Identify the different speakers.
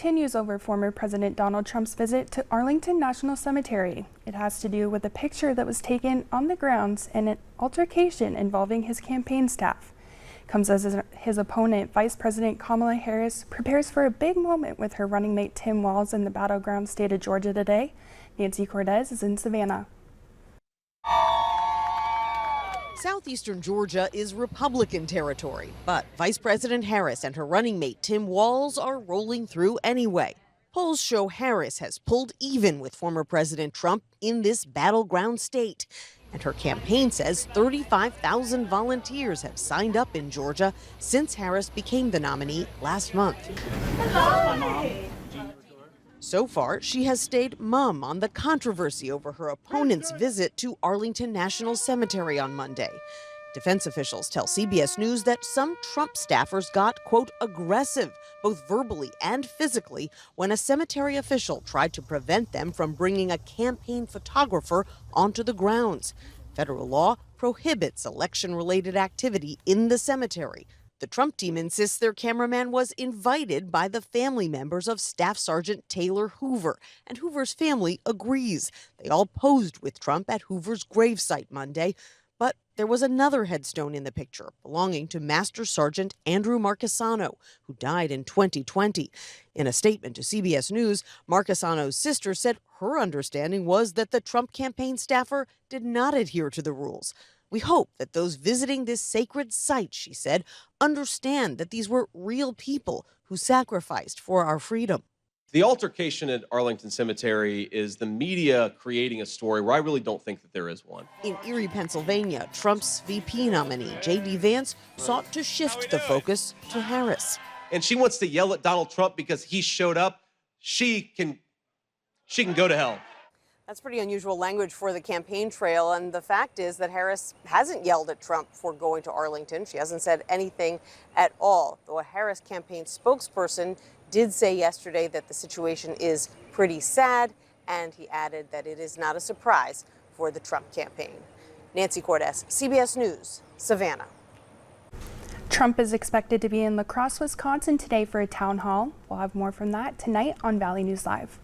Speaker 1: Continues over former President Donald Trump's visit to Arlington National Cemetery. It has to do with a picture that was taken on the grounds and an altercation involving his campaign staff. Comes as his opponent, Vice President Kamala Harris, prepares for a big moment with her running mate Tim Walz in the battleground state of Georgia today. Nancy Cortez is in Savannah.
Speaker 2: Southeastern Georgia is Republican territory, but Vice President Harris and her running mate Tim Walz are rolling through anyway. Polls show Harris has pulled even with former President Trump in this battleground state. And her campaign says 35,000 volunteers have signed up in Georgia since Harris became the nominee last month. So far, she has stayed mum on the controversy over her opponent's visit to Arlington National Cemetery on Monday. Defense officials tell CBS News that some Trump staffers got, quote, aggressive, both verbally and physically, when a cemetery official tried to prevent them from bringing a campaign photographer onto the grounds. Federal law prohibits election-related activity in the cemetery. The Trump team insists their cameraman was invited by the family members of Staff Sergeant Taylor Hoover, and Hoover's family agrees. They all posed with Trump at Hoover's gravesite Monday. But there was another headstone in the picture belonging to Master Sergeant Andrew Marchesano, who died in 2020. In a statement to CBS News, Marchesano's sister said her understanding was that the Trump campaign staffer did not adhere to the rules. We hope that those visiting this sacred site, she said, understand that these were real people who sacrificed for our freedom.
Speaker 3: The altercation at Arlington Cemetery is the media creating a story where I really don't think that there is one.
Speaker 2: In Erie, Pennsylvania, Trump's VP nominee, J.D. Vance, sought to shift the focus to Harris.
Speaker 3: And she wants to yell at Donald Trump because he showed up. She can go to hell.
Speaker 2: That's pretty unusual language for the campaign trail, and the fact is that Harris hasn't yelled at Trump for going to Arlington. She hasn't said anything at all, though a Harris campaign spokesperson did say yesterday that the situation is pretty sad, and he added that it is not a surprise for the Trump campaign. Nancy Cortez, CBS News, Savannah.
Speaker 1: Trump is expected to be in La Crosse, Wisconsin today for a town hall. We'll have more from that tonight on Valley News Live.